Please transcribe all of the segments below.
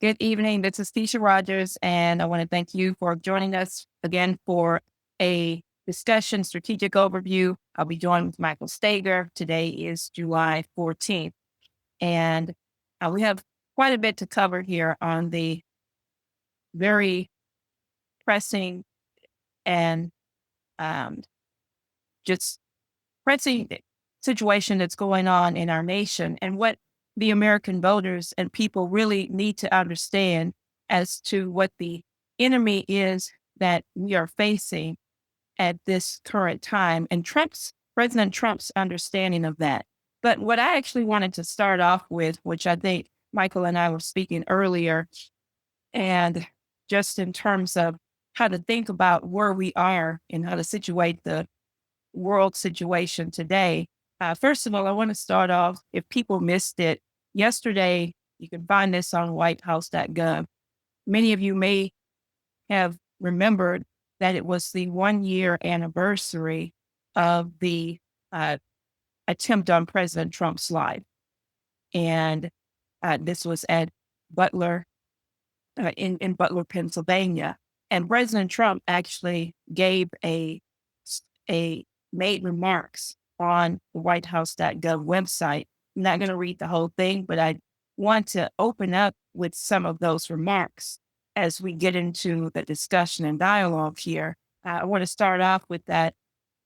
Good evening. This is Tisha Rogers, and I want to thank you for joining us again for a discussion strategic overview. I'll be joined with Michael Steger. Today is July 14th, and we have quite a bit to cover here on the very pressing and um, just pressing situation that's going on in our nation and what the American voters and people really need to understand as to what the enemy is that we are facing at this current time and President Trump's understanding of that. But what I actually wanted to start off with, which I think Michael and I were speaking earlier, and just in terms of how to think about where we are and how to situate the world situation today. First of all, I want to start off, if people missed it, yesterday, you can find this on whitehouse.gov. Many of you may have remembered that it was the 1 year anniversary of the uh, attempt on President Trump's life. And this was at Butler, in Butler, Pennsylvania. And President Trump actually gave a made remarks on the whitehouse.gov website. I'm not going to read the whole thing, but I want to open up with some of those remarks as we get into the discussion and dialogue here. I want to start off with that.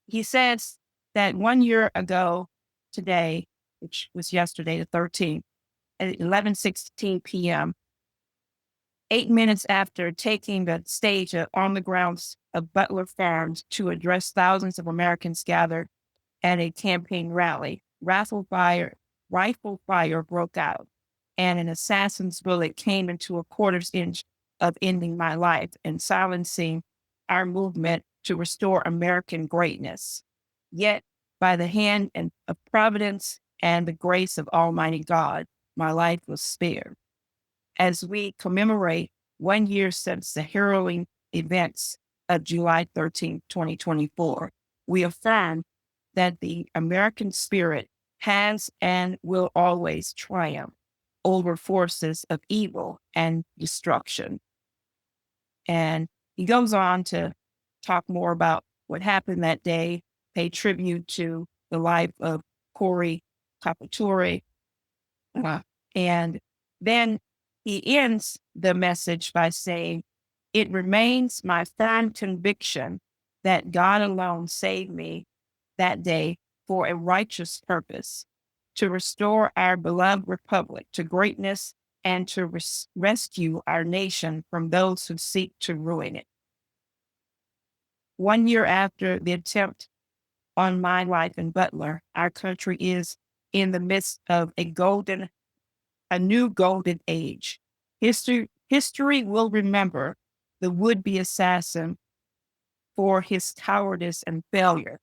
He says that 1 year ago today, which was yesterday, the 13th, at 11:16 p.m., 8 minutes after taking the stage on the grounds of Butler Farms to address thousands of Americans gathered at a campaign rally, rifle fire broke out, and an assassin's bullet came into a quarter's inch of ending my life and silencing our movement to restore American greatness. Yet, by the hand of providence and the grace of Almighty God, my life was spared. As we commemorate 1 year since the harrowing events of July 13th, 2024, we affirm that the American spirit has and will always triumph over forces of evil and destruction. And he goes on to talk more about what happened that day, pay tribute to the life of Corey Capatore, and then he ends the message by saying, "It remains my firm conviction that God alone saved me that day for a righteous purpose, to restore our beloved republic to greatness and to rescue our nation from those who seek to ruin it." 1 year after the attempt on my life in Butler, our country is in the midst of a new golden age. History will remember the would-be assassin for his cowardice and failure,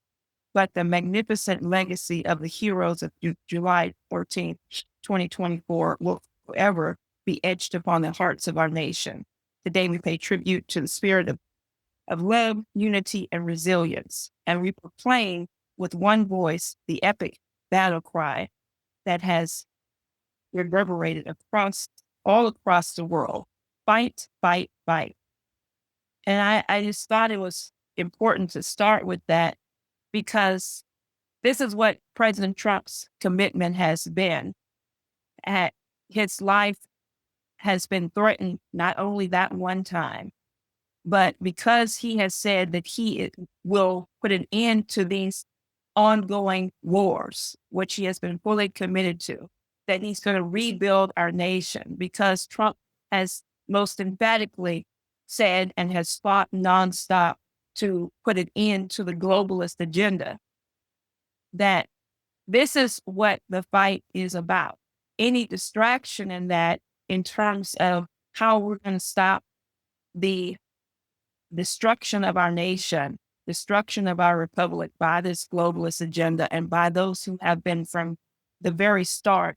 but the magnificent legacy of the heroes of July 14th, 2024 will forever be etched upon the hearts of our nation. Today we pay tribute to the spirit of love, unity, and resilience, and we proclaim with one voice the epic battle cry that has reverberated all across the world. Fight, fight, fight. And I just thought it was important to start with that because this is what President Trump's commitment has been. His life has been threatened not only that one time, but because he has said that he will put an end to these ongoing wars, which he has been fully committed to, that he's going to rebuild our nation, because Trump has most emphatically said and has fought nonstop to put an end to the globalist agenda, that this is what the fight is about. Any distraction in that, in terms of how we're going to stop the destruction of our nation, destruction of our republic by this globalist agenda and by those who have been from the very start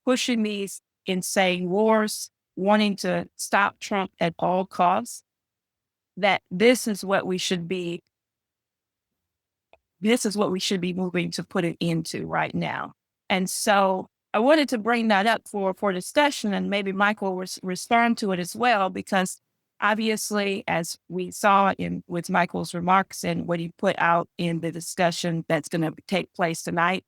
pushing these insane wars, wanting to stop Trump at all costs, that this is what we should be moving to put it into right now. And so I wanted to bring that up for discussion, and maybe Michael will respond to it as well, because obviously, as we saw in with Michael's remarks and what he put out in the discussion that's going to take place tonight,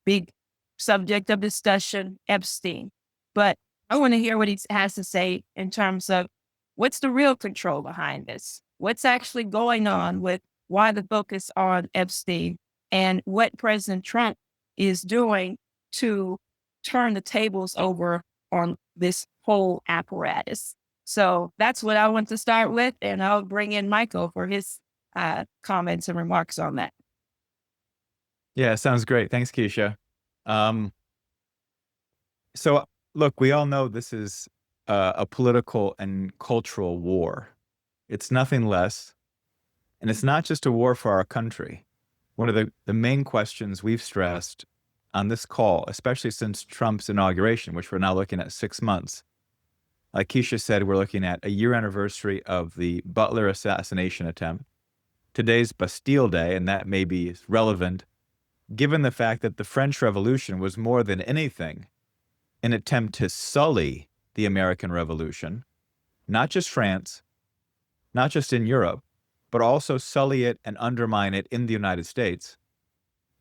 big subject of discussion, Epstein. But I want to hear what he has to say in terms of what's the real control behind this? What's actually going on with why the focus on Epstein and what President Trump is doing to turn the tables over on this whole apparatus. So that's what I want to start with, and I'll bring in Michael for his comments and remarks on that. Yeah, sounds great. Thanks, Keisha. Um, so look, we all know this is a political and cultural war. It's nothing less, and it's not just a war for our country. One of the main questions we've stressed on this call, especially since Trump's inauguration, which we're now looking at 6 months, like Keisha said, we're looking at a year anniversary of the Butler assassination attempt. Today's Bastille Day, and that may be relevant given the fact that the French Revolution was more than anything an attempt to sully the American Revolution, not just France, not just in Europe, but also sully it and undermine it in the United States,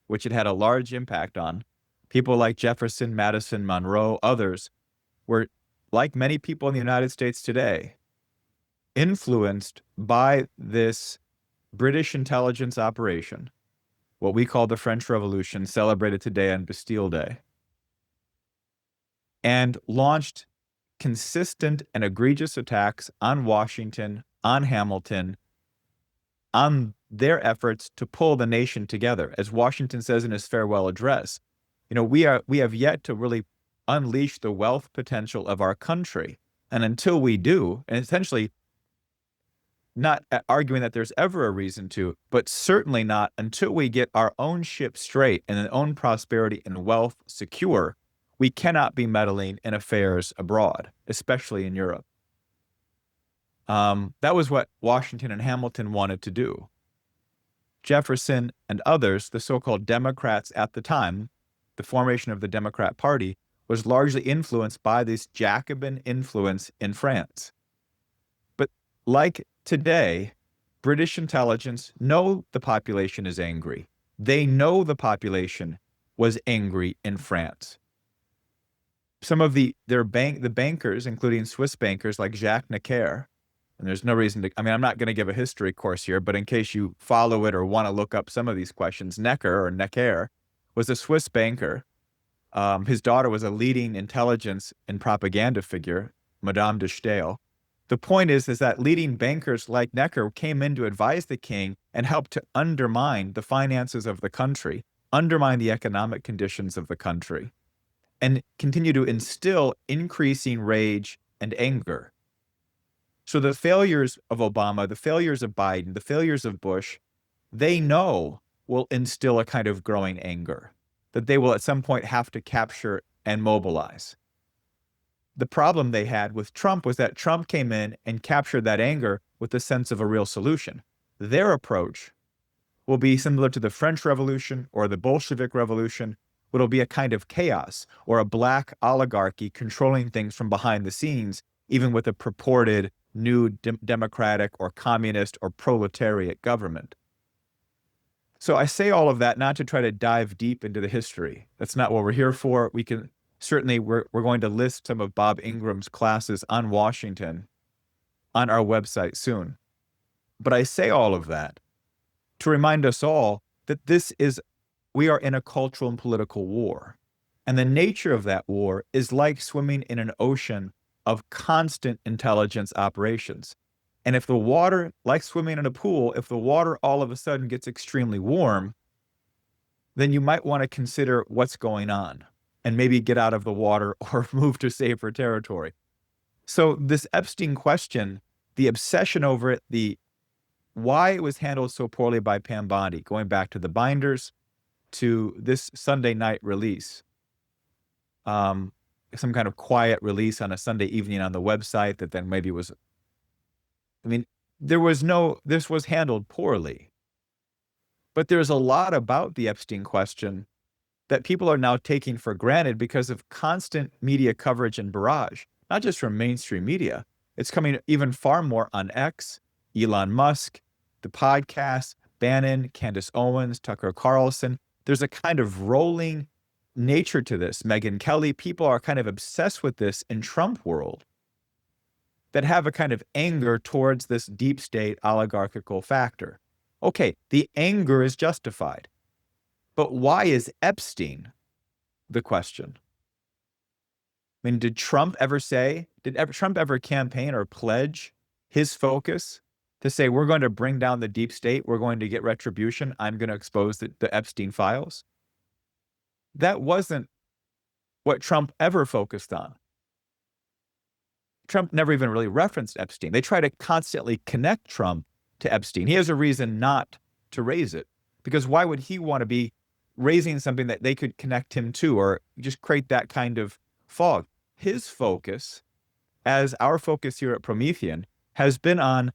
which it had a large impact on. People like Jefferson, Madison, Monroe, others were, like many people in the United States today, influenced by this British intelligence operation, what we call the French Revolution, celebrated today on Bastille Day, and launched consistent and egregious attacks on Washington, on Hamilton, on their efforts to pull the nation together. As Washington says in his farewell address, we have yet to really unleash the wealth potential of our country. And until we do, and essentially not arguing that there's ever a reason to, but certainly not until we get our own ship straight and our own prosperity and wealth secure, we cannot be meddling in affairs abroad, especially in Europe. That was what Washington and Hamilton wanted to do. Jefferson and others, the so-called Democrats at the time, the formation of the Democrat Party, was largely influenced by this Jacobin influence in France. But like today, British intelligence know the population is angry. They know the population was angry in France. Some of the bankers, including Swiss bankers like Jacques Necker, and there's no reason to, I'm not going to give a history course here, but in case you follow it or want to look up some of these questions, Necker was a Swiss banker. His daughter was a leading intelligence and propaganda figure, Madame de Stael. The point is that leading bankers like Necker came in to advise the king and helped to undermine the finances of the country, undermine the economic conditions of the country, and continue to instill increasing rage and anger. So the failures of Obama, the failures of Biden, the failures of Bush, they know will instill a kind of growing anger that they will at some point have to capture and mobilize. The problem they had with Trump was that Trump came in and captured that anger with a sense of a real solution. Their approach will be similar to the French Revolution or the Bolshevik Revolution. It'll be a kind of chaos or a black oligarchy controlling things from behind the scenes, even with a purported new democratic or communist or proletariat government. So I say all of that not to try to dive deep into the history. That's not what we're here for. We can certainly, we're going to list some of Bob Ingram's classes on Washington on our website soon. But I say all of that to remind us all that we are in a cultural and political war. And the nature of that war is like swimming in an ocean of constant intelligence operations. And if the water, like swimming in a pool, if the water all of a sudden gets extremely warm, then you might want to consider what's going on and maybe get out of the water or move to safer territory. So this Epstein question, the obsession over it, why it was handled so poorly by Pam Bondi, going back to the binders, to this Sunday night release, some kind of quiet release on a Sunday evening on the website that then maybe was, this was handled poorly. But there's a lot about the Epstein question that people are now taking for granted because of constant media coverage and barrage, not just from mainstream media. It's coming even far more on X, Elon Musk, the podcast, Bannon, Candace Owens, Tucker Carlson. There's a kind of rolling nature to this. Megyn Kelly, people are kind of obsessed with this in Trump world that have a kind of anger towards this deep state oligarchical factor. Okay, the anger is justified. But why is Epstein the question? I mean, did Trump ever campaign or pledge his focus to say, we're going to bring down the deep state, we're going to get retribution, I'm going to expose the Epstein files? That wasn't what Trump ever focused on. Trump never even really referenced Epstein. They try to constantly connect Trump to Epstein. He has a reason not to raise it, because why would he want to be raising something that they could connect him to or just create that kind of fog? His focus, as our focus here at Promethean, has been on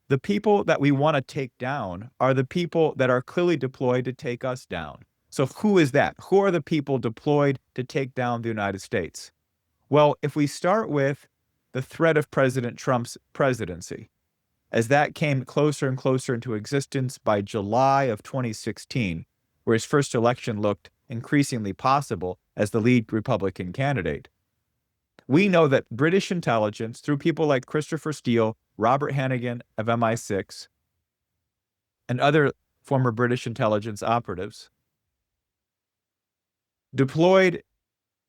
the people that we want to take down are the people that are clearly deployed to take us down. So who is that? Who are the people deployed to take down the United States? Well, if we start with the threat of President Trump's presidency, as that came closer and closer into existence by July of 2016, where his first election looked increasingly possible as the lead Republican candidate, we know that British intelligence, through people like Christopher Steele, Robert Hannigan of MI6, and other former British intelligence operatives, deployed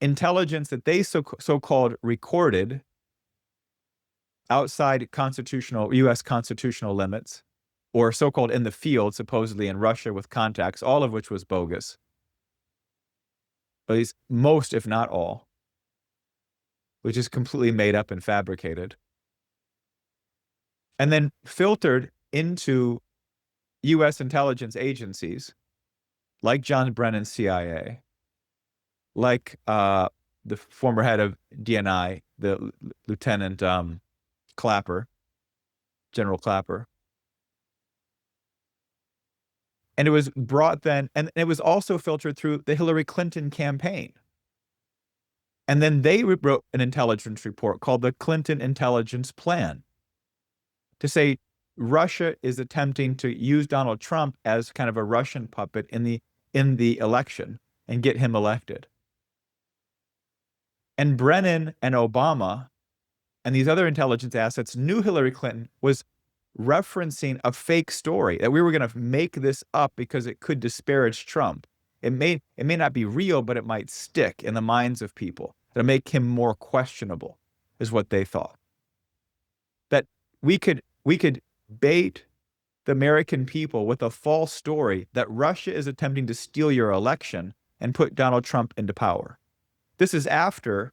intelligence that they so-called recorded outside U.S. constitutional limits, or so-called in the field, supposedly in Russia with contacts, all of which was bogus. At least most, if not all, which is completely made up and fabricated. And then filtered into U.S. intelligence agencies like John Brennan's CIA, like the former head of DNI, the Lieutenant Clapper, General Clapper. And it was brought then, and it was also filtered through the Hillary Clinton campaign. And then they wrote an intelligence report called the Clinton Intelligence Plan to say Russia is attempting to use Donald Trump as kind of a Russian puppet in the election and get him elected. And Brennan and Obama and these other intelligence assets knew Hillary Clinton was referencing a fake story, that we were going to make this up because it could disparage Trump. It may not be real, but it might stick in the minds of people. It'll make him more questionable, is what they thought. That we could bait the American people with a false story that Russia is attempting to steal your election and put Donald Trump into power. This is after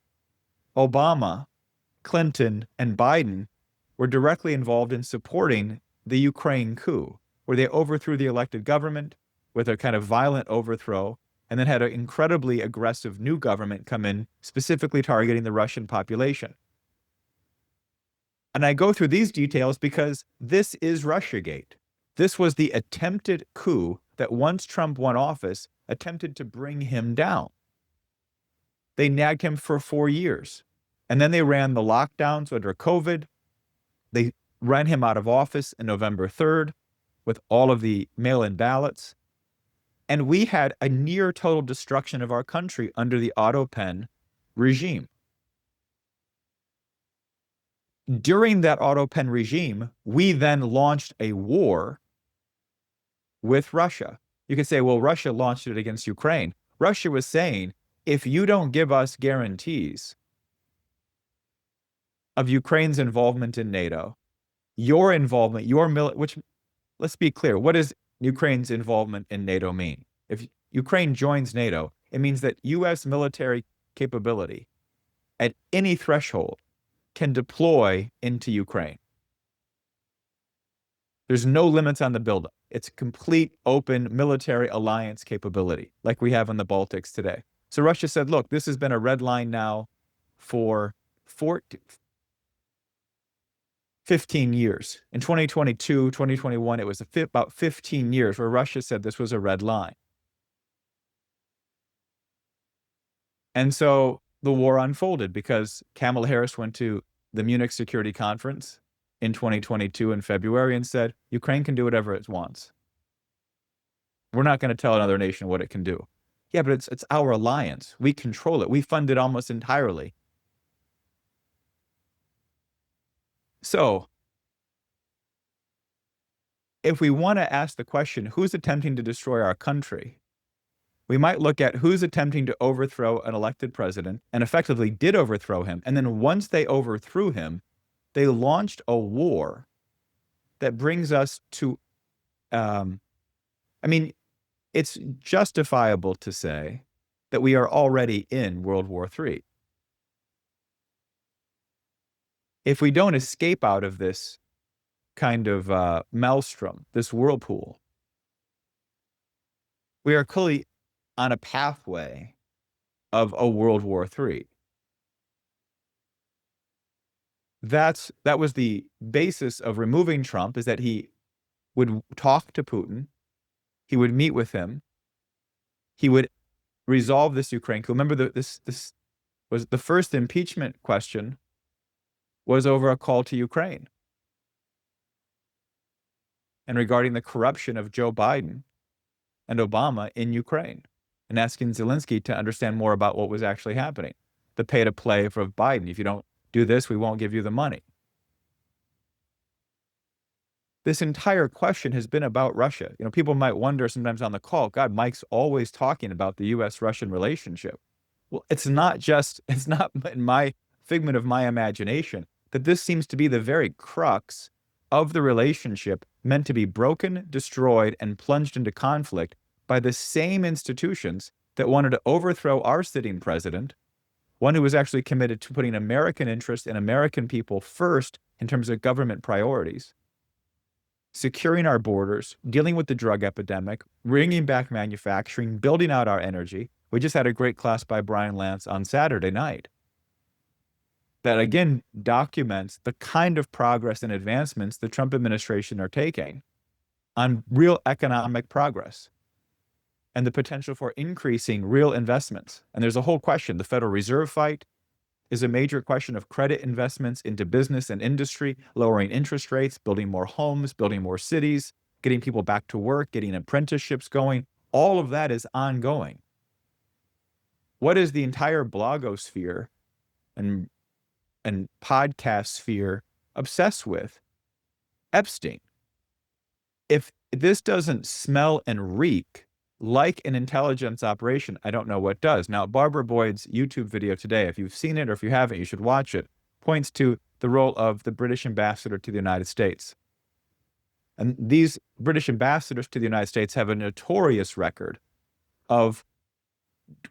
Obama, Clinton, and Biden were directly involved in supporting the Ukraine coup, where they overthrew the elected government with a kind of violent overthrow, and then had an incredibly aggressive new government come in, specifically targeting the Russian population. And I go through these details because this is Russiagate. This was the attempted coup that once Trump won office, attempted to bring him down. They nagged him for 4 years. And then they ran the lockdowns under COVID. They ran him out of office on November 3rd with all of the mail-in ballots. And we had a near total destruction of our country under the auto pen regime. During that auto pen regime, we then launched a war with Russia. You could say, well, Russia launched it against Ukraine. Russia was saying, if you don't give us guarantees of Ukraine's involvement in NATO, your involvement, which, let's be clear, what does Ukraine's involvement in NATO mean? If Ukraine joins NATO, it means that U.S. military capability at any threshold can deploy into Ukraine. There's no limits on the buildup. It's complete open military alliance capability, like we have in the Baltics today. So Russia said, look, this has been a red line now for 15 years. In 2022, 2021, it was about 15 years where Russia said this was a red line. And so the war unfolded because Kamala Harris went to the Munich Security Conference in 2022 in February and said, Ukraine can do whatever it wants. We're not going to tell another nation what it can do. Yeah, but it's our alliance. We control it. We fund it almost entirely. So if we want to ask the question, who's attempting to destroy our country? We might look at who's attempting to overthrow an elected president and effectively did overthrow him. And then once they overthrew him, they launched a war that brings us to, I mean, it's justifiable to say that we are already in World War III. If we don't escape out of this kind of maelstrom, this whirlpool, we are clearly on a pathway of a World War III. That was the basis of removing Trump, is that he would talk to Putin, he would meet with him, he would resolve this Ukraine coup. Remember, this was the first impeachment question was over a call to Ukraine and regarding the corruption of Joe Biden and Obama in Ukraine, and asking Zelensky to understand more about what was actually happening. The pay to play for Biden. If you don't do this, we won't give you the money. This entire question has been about Russia. You know, people might wonder sometimes on the call, God, Mike's always talking about the U.S.-Russian relationship. Well, it's not in my figment of my imagination that this seems to be the very crux of the relationship meant to be broken, destroyed, and plunged into conflict by the same institutions that wanted to overthrow our sitting president, one who was actually committed to putting American interests and American people first in terms of government priorities, securing our borders, dealing with the drug epidemic, bringing back manufacturing, building out our energy. We just had a great class by Brian Lance on Saturday night that again documents the kind of progress and advancements the Trump administration are taking on real economic progress and the potential for increasing real investments. And there's a whole question. The Federal Reserve fight is a major question of credit investments into business and industry, lowering interest rates, building more homes, building more cities, getting people back to work, getting apprenticeships going. All of that is ongoing. What is the entire blogosphere and podcast sphere obsessed with? Epstein. If this doesn't smell and reek like an intelligence operation, I don't know what does. Now, Barbara Boyd's YouTube video today, if you've seen it or if you haven't, you should watch it, points to the role of the British ambassador to the United States. And these British ambassadors to the United States have a notorious record of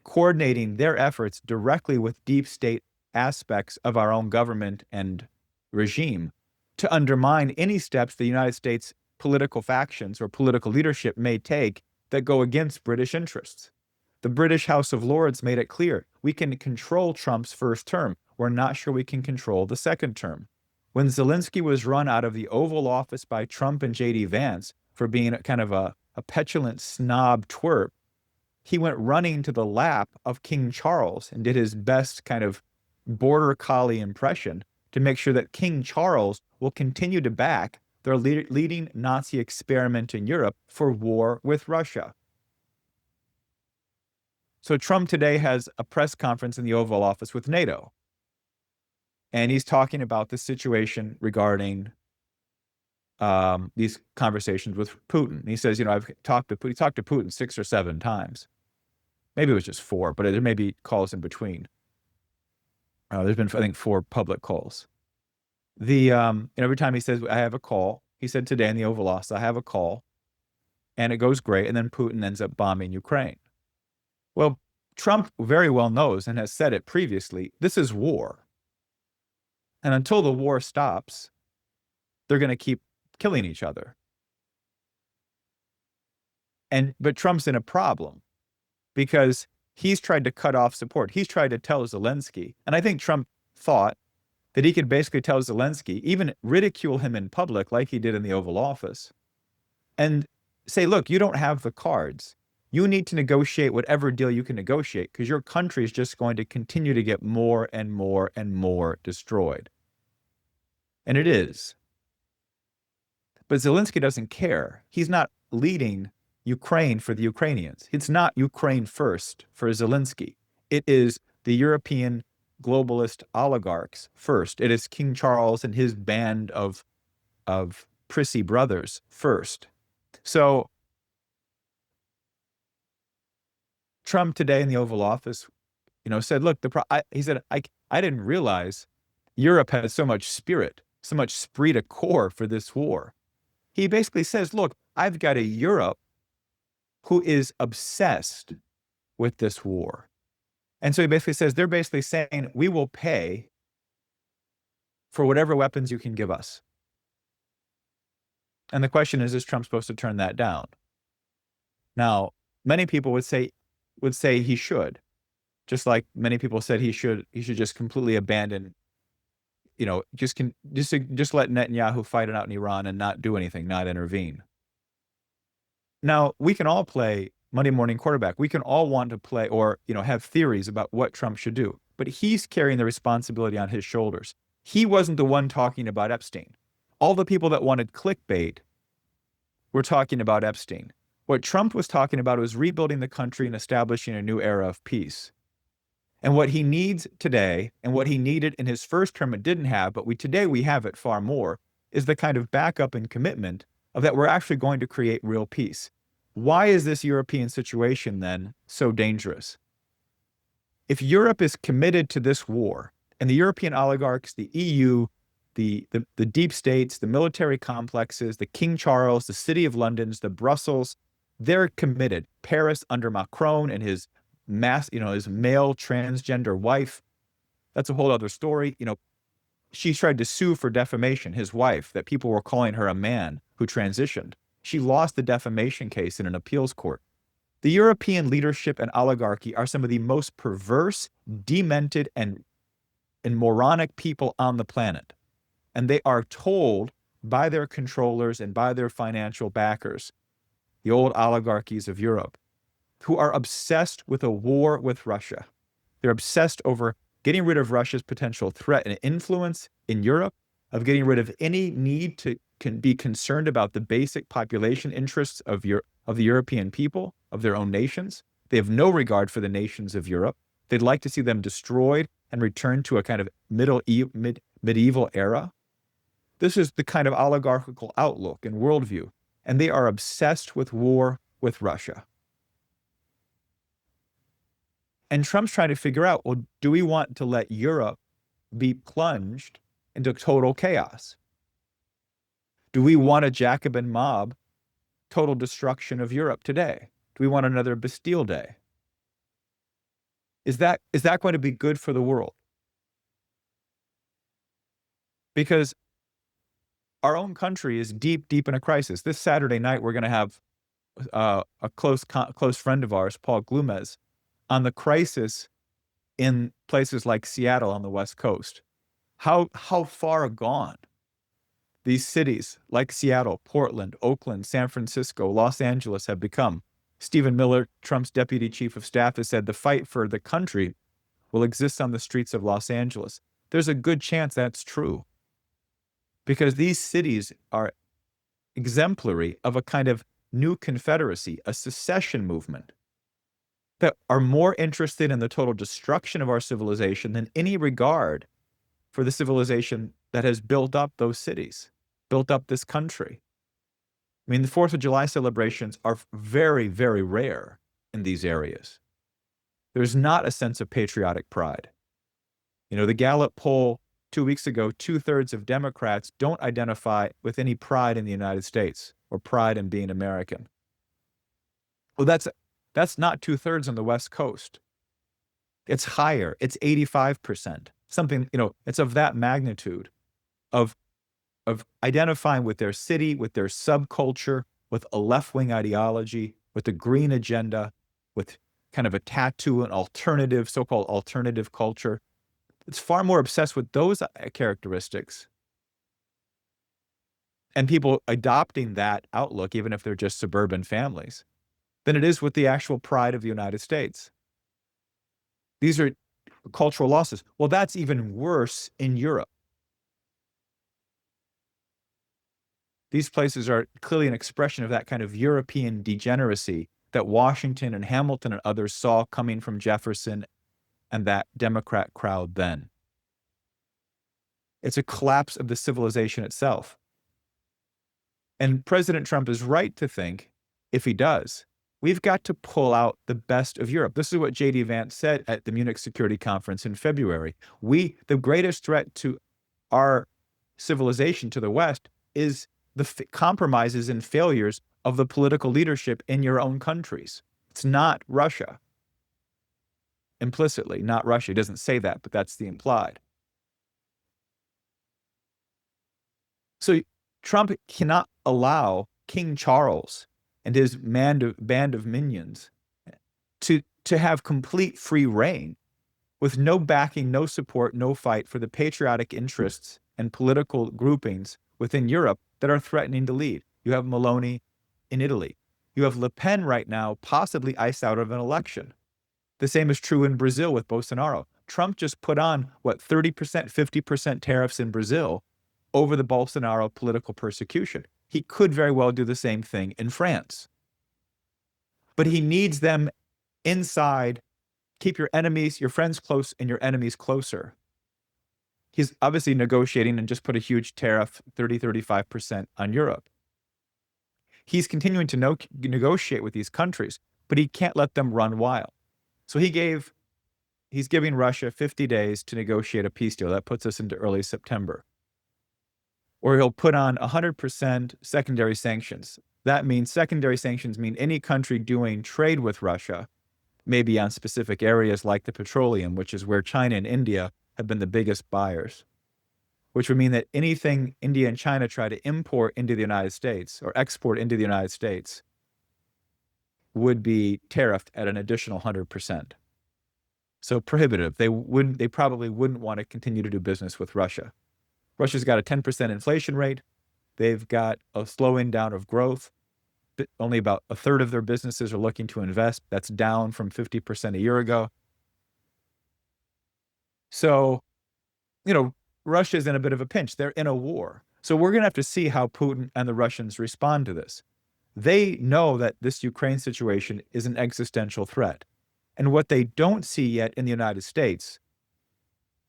coordinating their efforts directly with deep state aspects of our own government and regime to undermine any steps the United States political factions or political leadership may take that go against British interests. The British House of Lords made it clear we can control Trump's first term. We're not sure we can control the second term. When Zelensky was run out of the Oval Office by Trump and J.D. Vance for being kind of a petulant snob twerp, he went running to the lap of King Charles and did his best kind of border collie impression to make sure that King Charles will continue to back their leading Nazi experiment in Europe for war with Russia. So Trump today has a press conference in the Oval Office with NATO. And he's talking about the situation regarding these conversations with Putin. And he says, you know, he talked to Putin 6 or 7 times. Maybe it was just 4, but there may be calls in between. There's been, I think, 4 public calls. Every time he says, I have a call, he said today in the Oval Office, I have a call, and it goes great, and then Putin ends up bombing Ukraine. Well, Trump very well knows and has said it previously, this is war. And until the war stops, they're going to keep killing each other. But Trump's in a problem because he's tried to cut off support. He's tried to tell Zelensky, and I think Trump thought that he could basically tell Zelensky, even ridicule him in public like he did in the Oval Office, and say, look, you don't have the cards. You need to negotiate whatever deal you can negotiate because your country is just going to continue to get more and more and more destroyed. And it is. But Zelensky doesn't care. He's not leading Ukraine for the Ukrainians. It's not Ukraine first for Zelensky. It is the European globalist oligarchs first. It is King Charles and his band of prissy brothers first. So Trump today in the Oval Office, said, look, he said, I didn't realize Europe had so much spirit, so much esprit de corps for this war. He basically says, look, I've got a Europe who is obsessed with this war. And so he basically says, they're basically saying, we will pay for whatever weapons you can give us. And the question is Trump supposed to turn that down? Now, many people would say he should, just like many people said he should just completely abandon, just let Netanyahu fight it out in Iran and not do anything, not intervene. Now, we can all play Monday morning quarterback. We can all want to play or, have theories about what Trump should do, but he's carrying the responsibility on his shoulders. He wasn't the one talking about Epstein. All the people that wanted clickbait were talking about Epstein. What Trump was talking about was rebuilding the country and establishing a new era of peace. And what he needs today, and what he needed in his first term and didn't have, but today we have it far more, is the kind of backup and commitment of that we're actually going to create real peace. Why is this European situation then so dangerous? If Europe is committed to this war, and the European oligarchs, the EU, the deep states, the military complexes, the King Charles, the City of Londons, the Brussels, they're committed. Paris under Macron and his his male transgender wife, that's a whole other story. She tried to sue for defamation, his wife, that people were calling her a man who transitioned. She lost the defamation case in an appeals court. The European leadership and oligarchy are some of the most perverse, demented, and moronic people on the planet. And they are told by their controllers and by their financial backers, the old oligarchies of Europe, who are obsessed with a war with Russia. They're obsessed over getting rid of Russia's potential threat and influence in Europe, of getting rid of any need to be concerned about the basic population interests of the European people, of their own nations. They have no regard for the nations of Europe. They'd like to see them destroyed and return to a kind of medieval era. This is the kind of oligarchical outlook and worldview, and they are obsessed with war with Russia. And Trump's trying to figure out, well, do we want to let Europe be plunged into total chaos? Do we want a Jacobin mob, total destruction of Europe today? Do we want another Bastille Day? Is that going to be good for the world? Because our own country is deep, deep in a crisis. This Saturday night, we're going to have a close friend of ours, Paul Glumez, on the crisis in places like Seattle on the West Coast. How far gone these cities like Seattle, Portland, Oakland, San Francisco, Los Angeles have become. Stephen Miller, Trump's deputy chief of staff, has said the fight for the country will exist on the streets of Los Angeles. There's a good chance that's true, because these cities are exemplary of a kind of new confederacy, a secession movement, that are more interested in the total destruction of our civilization than any regard for the civilization that has built up those cities, built up this country. I mean, the 4th of July celebrations are very, very rare in these areas. There's not a sense of patriotic pride. The Gallup poll 2 weeks ago, 2/3 of Democrats don't identify with any pride in the United States or pride in being American. Well, that's not 2/3 on the West Coast. It's higher. It's 85%. Something, it's of that magnitude of identifying with their city, with their subculture, with a left-wing ideology, with a green agenda, with kind of a tattoo, an alternative, so-called alternative culture. It's far more obsessed with those characteristics. And people adopting that outlook, even if they're just suburban families, than it is with the actual pride of the United States. These are cultural losses. Well, that's even worse in Europe. These places are clearly an expression of that kind of European degeneracy that Washington and Hamilton and others saw coming from Jefferson and that Democrat crowd then. It's a collapse of the civilization itself. And President Trump is right to think, if he does, we've got to pull out the best of Europe. This is what J.D. Vance said at the Munich Security Conference in February. The greatest threat to our civilization, to the West, is the compromises and failures of the political leadership in your own countries. It's not Russia. Implicitly, not Russia. He doesn't say that, but that's the implied. So Trump cannot allow King Charles and his band of minions to have complete free reign with no backing, no support, no fight for the patriotic interests and political groupings within Europe that are threatening to lead. You have Meloni in Italy. You have Le Pen right now, possibly iced out of an election. The same is true in Brazil with Bolsonaro. Trump just put on, 30%, 50% tariffs in Brazil over the Bolsonaro political persecution. He could very well do the same thing in France. But he needs them inside. Keep your enemies, your friends close and your enemies closer. He's obviously negotiating and just put a huge tariff, 30, 35% on Europe. He's continuing to negotiate with these countries, but he can't let them run wild. So he's giving Russia 50 days to negotiate a peace deal. That puts us into early September. Or he'll put on 100% secondary sanctions. That means secondary sanctions mean any country doing trade with Russia, maybe on specific areas like the petroleum, which is where China and India have been the biggest buyers, which would mean that anything India and China try to import into the United States or export into the United States would be tariffed at an additional 100%. So prohibitive. They probably wouldn't want to continue to do business with Russia. Russia's got a 10% inflation rate. They've got a slowing down of growth. Only about a third of their businesses are looking to invest. That's down from 50% a year ago. So, Russia's in a bit of a pinch. They're in a war. So we're going to have to see how Putin and the Russians respond to this. They know that this Ukraine situation is an existential threat. And what they don't see yet in the United States,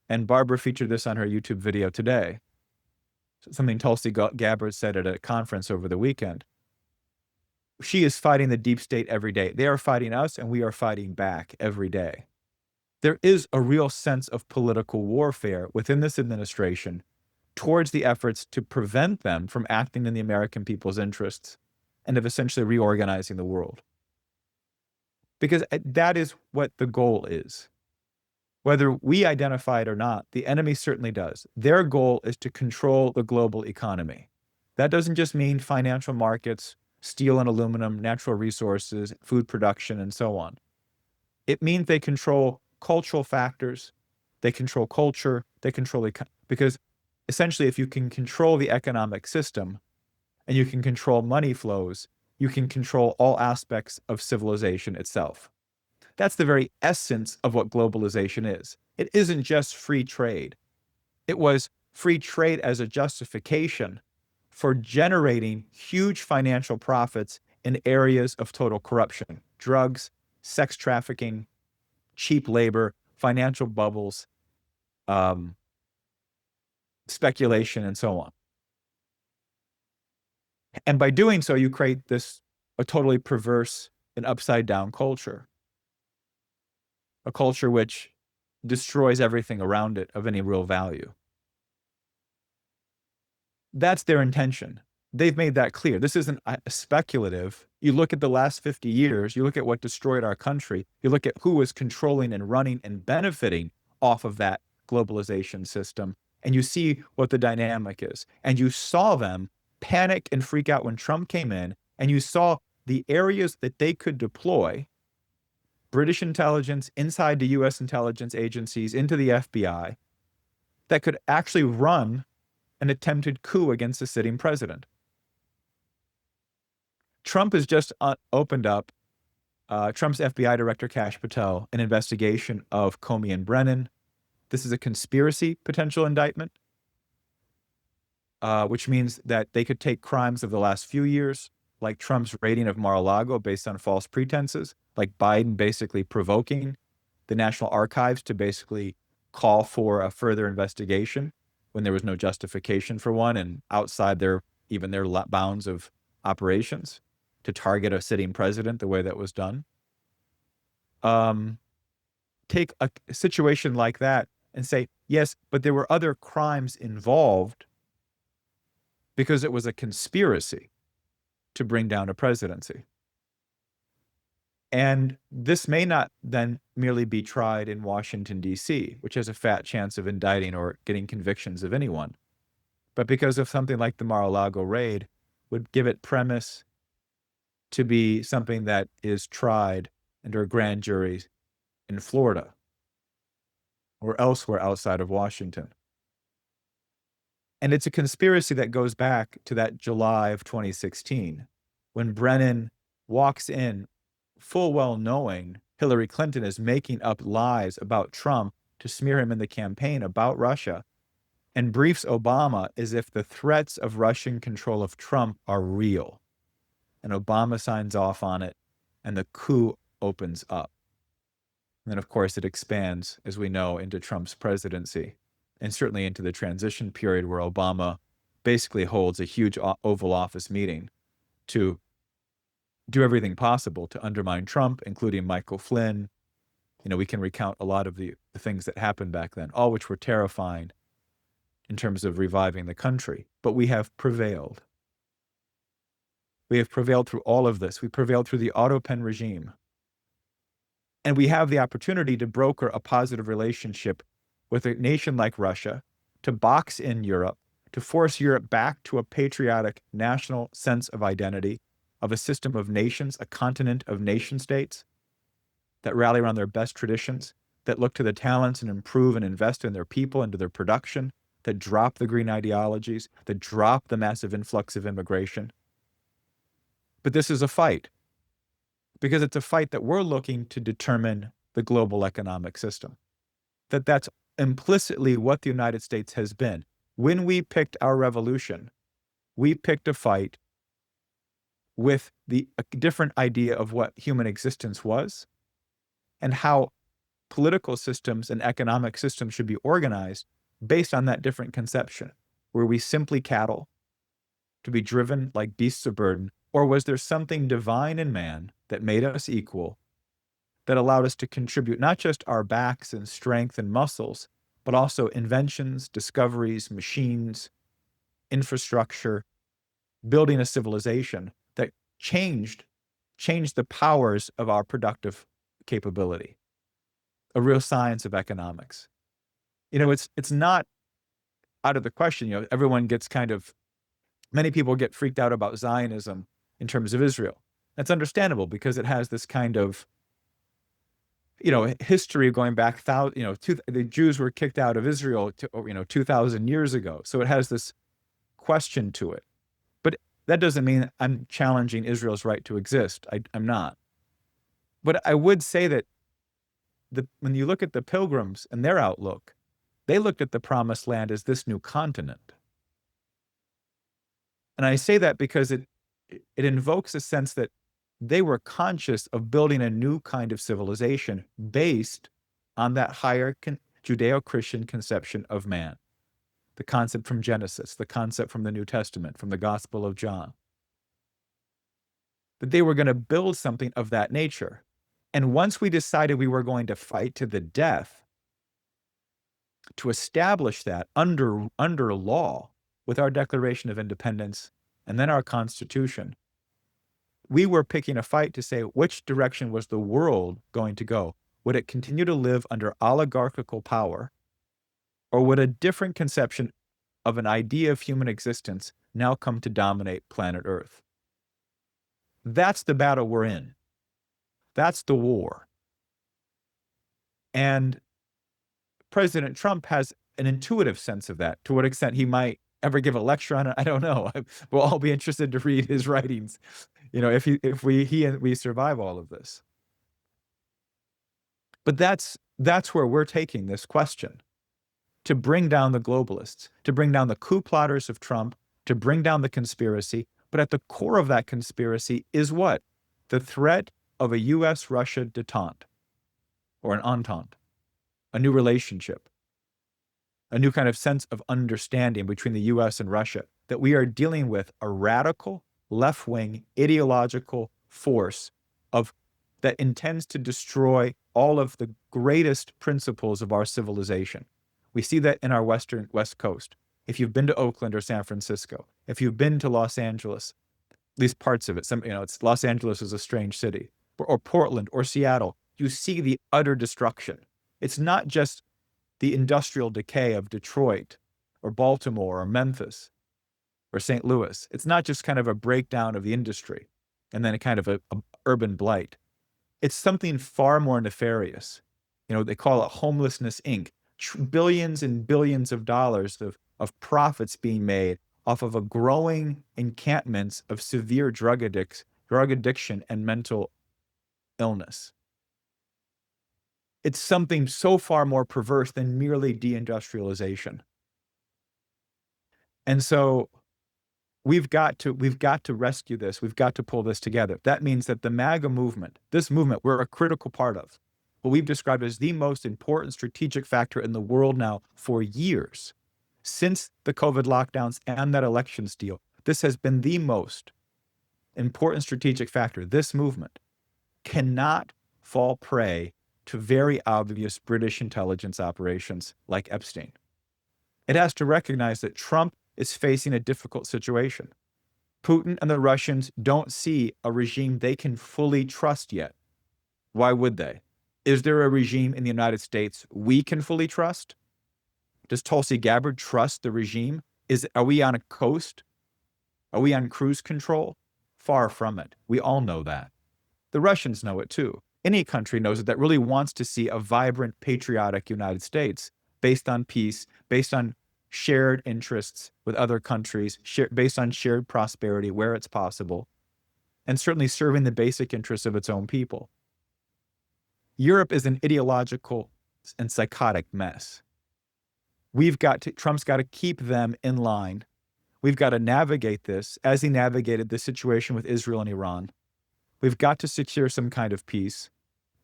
and Barbara featured this on her YouTube video today, something Tulsi Gabbard said at a conference over the weekend. She is fighting the deep state every day. They are fighting us, and we are fighting back every day. There is a real sense of political warfare within this administration towards the efforts to prevent them from acting in the American people's interests and of essentially reorganizing the world. Because that is what the goal is. Whether we identify it or not, the enemy certainly does. Their goal is to control the global economy. That doesn't just mean financial markets, steel and aluminum, natural resources, food production, and so on. It means they control cultural factors, they control culture, they control because essentially if you can control the economic system and you can control money flows, you can control all aspects of civilization itself. That's the very essence of what globalization is. It isn't just free trade. It was free trade as a justification for generating huge financial profits in areas of total corruption: drugs, sex trafficking, cheap labor, financial bubbles, speculation, and so on. And by doing so, you create a totally perverse and upside down culture, a culture which destroys everything around it of any real value. That's their intention. They've made that clear. This isn't speculative. You look at the last 50 years, you look at what destroyed our country, you look at who was controlling and running and benefiting off of that globalization system, and you see what the dynamic is. And you saw them panic and freak out when Trump came in, and you saw the areas that they could deploy British intelligence inside the US intelligence agencies into the FBI that could actually run an attempted coup against the sitting president. Trump has just opened up Trump's FBI Director Kash Patel an investigation of Comey and Brennan. This is a conspiracy potential indictment, which means that they could take crimes of the last few years, like Trump's raiding of Mar-a-Lago based on false pretenses, like Biden basically provoking the National Archives to basically call for a further investigation when there was no justification for one and outside their bounds of operations to target a sitting president the way that was done. Take a situation like that and say, yes, but there were other crimes involved because it was a conspiracy to bring down a presidency. And this may not then merely be tried in Washington, D.C., which has a fat chance of indicting or getting convictions of anyone, but because of something like the Mar-a-Lago raid would give it premise to be something that is tried under a grand jury in Florida or elsewhere outside of Washington. And it's a conspiracy that goes back to that July of 2016, when Brennan walks in full well knowing Hillary Clinton is making up lies about Trump to smear him in the campaign about Russia, and briefs Obama as if the threats of Russian control of Trump are real. And Obama signs off on it, and the coup opens up. And then, of course, it expands, as we know, into Trump's presidency, and certainly into the transition period where Obama basically holds a huge Oval Office meeting to do everything possible to undermine Trump, including Michael Flynn. You know, we can recount a lot of the things that happened back then, all which were terrifying in terms of reviving the country. But we have prevailed. We have prevailed through all of this. We prevailed through the autopen regime. And we have the opportunity to broker a positive relationship with a nation like Russia, to box in Europe, to force Europe back to a patriotic national sense of identity, of a system of nations, a continent of nation states that rally around their best traditions, that look to the talents and improve and invest in their people, into their production, that drop the green ideologies, that drop the massive influx of immigration. But this is a fight, because it's a fight that we're looking to determine the global economic system. That's implicitly what the United States has been. When we picked our revolution, we picked a fight with a different idea of what human existence was and how political systems and economic systems should be organized based on that different conception. Were we simply cattle to be driven like beasts of burden, or was there something divine in man that made us equal, that allowed us to contribute not just our backs and strength and muscles, but also inventions, discoveries, machines, infrastructure, building a civilization that changed the powers of our productive capability, a real science of economics. You know, it's not out of the question. You know, everyone gets many people get freaked out about Zionism in terms of Israel. That's understandable because it has this kind of, you know, history going back, the Jews were kicked out of Israel, 2,000 years ago. So it has this question to it. But that doesn't mean I'm challenging Israel's right to exist. I'm not. But I would say that when you look at the Pilgrims and their outlook, they looked at the Promised Land as this new continent. And I say that because it invokes a sense that they were conscious of building a new kind of civilization based on that higher Judeo-Christian conception of man, the concept from Genesis, the concept from the New Testament, from the Gospel of John. That they were going to build something of that nature. And once we decided we were going to fight to the death to establish that under law with our Declaration of Independence and then our Constitution, we were picking a fight to say which direction was the world going to go. Would it continue to live under oligarchical power, or would a different conception of an idea of human existence now come to dominate planet Earth? That's the battle we're in. That's the war. And President Trump has an intuitive sense of that. To what extent he might ever give a lecture on it, I don't know. We'll all be interested to read his writings, you know, if he and we survive all of this. But that's where we're taking this question, to bring down the globalists, to bring down the coup plotters of Trump, to bring down the conspiracy. But at the core of that conspiracy is what? The threat of a US-Russia detente, or an entente, a new relationship, a new kind of sense of understanding between the US and Russia, that we are dealing with a radical, left-wing, ideological force of that intends to destroy all of the greatest principles of our civilization. We see that in our West Coast. If you've been to Oakland or San Francisco, if you've been to Los Angeles, at least parts of it, it's Los Angeles is a strange city, or Portland or Seattle, you see the utter destruction. It's not just the industrial decay of Detroit or Baltimore or Memphis or St. Louis. It's not just kind of a breakdown of the industry and then a kind of a urban blight. It's something far more nefarious. They call it homelessness Inc. Billions and billions of dollars of profits being made off of a growing encampments of severe drug addiction and mental illness. It's something so far more perverse than merely deindustrialization. And so we've got to rescue this. We've got to pull this together. That means that the MAGA movement, this movement we're a critical part of, what we've described as the most important strategic factor in the world now for years, since the COVID lockdowns and that elections deal, this has been the most important strategic factor. This movement cannot fall prey to very obvious British intelligence operations like Epstein. It has to recognize that Trump is facing a difficult situation. Putin and the Russians don't see a regime they can fully trust yet. Why would they? Is there a regime in the United States we can fully trust? Does Tulsi Gabbard trust the regime? Are we on a coast? Are we on cruise control? Far from it. We all know that. The Russians know it too. Any country knows it that really wants to see a vibrant, patriotic United States based on peace, based on shared interests with other countries, based on shared prosperity where it's possible, and certainly serving the basic interests of its own people. Europe is an ideological and psychotic mess. Trump's got to keep them in line. We've got to navigate this as he navigated the situation with Israel and Iran. We've got to secure some kind of peace.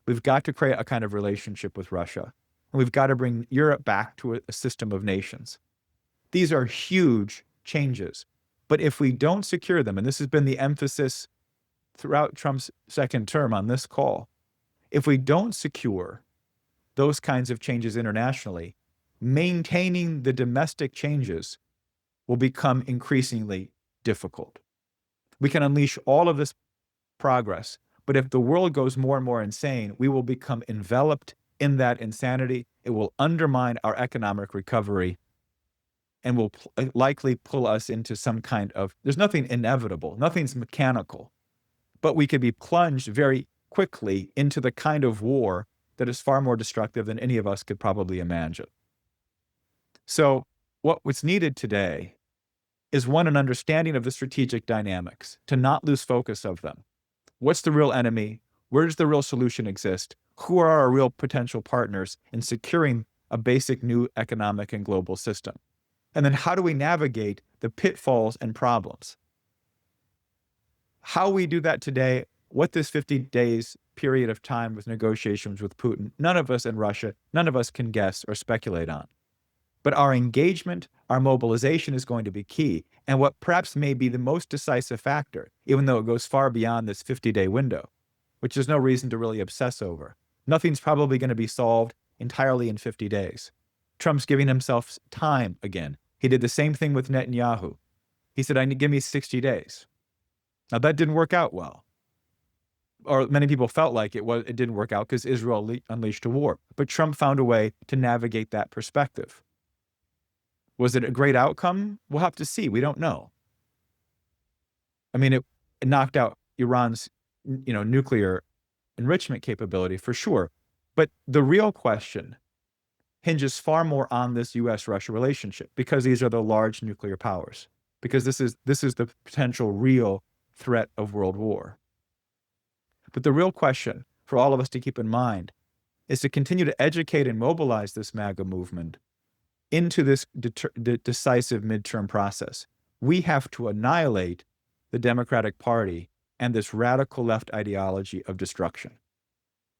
We've got to create a kind of relationship with Russia. And we've got to bring Europe back to a system of nations. These are huge changes. But if we don't secure them, and this has been the emphasis throughout Trump's second term on this call, if we don't secure those kinds of changes internationally, maintaining the domestic changes will become increasingly difficult. We can unleash all of this progress, but if the world goes more and more insane, we will become enveloped in that insanity. It will undermine our economic recovery and will likely pull us into some kind of, there's nothing inevitable, nothing's mechanical, but we could be plunged very quickly into the kind of war that is far more destructive than any of us could probably imagine. So what's needed today is, one, an understanding of the strategic dynamics, to not lose focus of them. What's the real enemy? Where does the real solution exist? Who are our real potential partners in securing a basic new economic and global system? And then how do we navigate the pitfalls and problems? How we do that today, what this 50 days period of time with negotiations with Putin, none of us in Russia, none of us can guess or speculate on. But our engagement, our mobilization is going to be key. And what perhaps may be the most decisive factor, even though it goes far beyond this 50-day window, which there's no reason to really obsess over. Nothing's probably going to be solved entirely in 50 days. Trump's giving himself time again. He did the same thing with Netanyahu. He said, give me 60 days. Now, that didn't work out well. Or many people felt like it didn't work out because Israel unleashed a war. But Trump found a way to navigate that perspective. Was it a great outcome? We'll have to see. We don't know. I mean, it knocked out Iran's, nuclear enrichment capability for sure. But the real question hinges far more on this U.S.-Russia relationship, because these are the large nuclear powers, because this is the potential real threat of world war. But the real question for all of us to keep in mind is to continue to educate and mobilize this MAGA movement into this decisive midterm process. We have to annihilate the Democratic Party and this radical left ideology of destruction.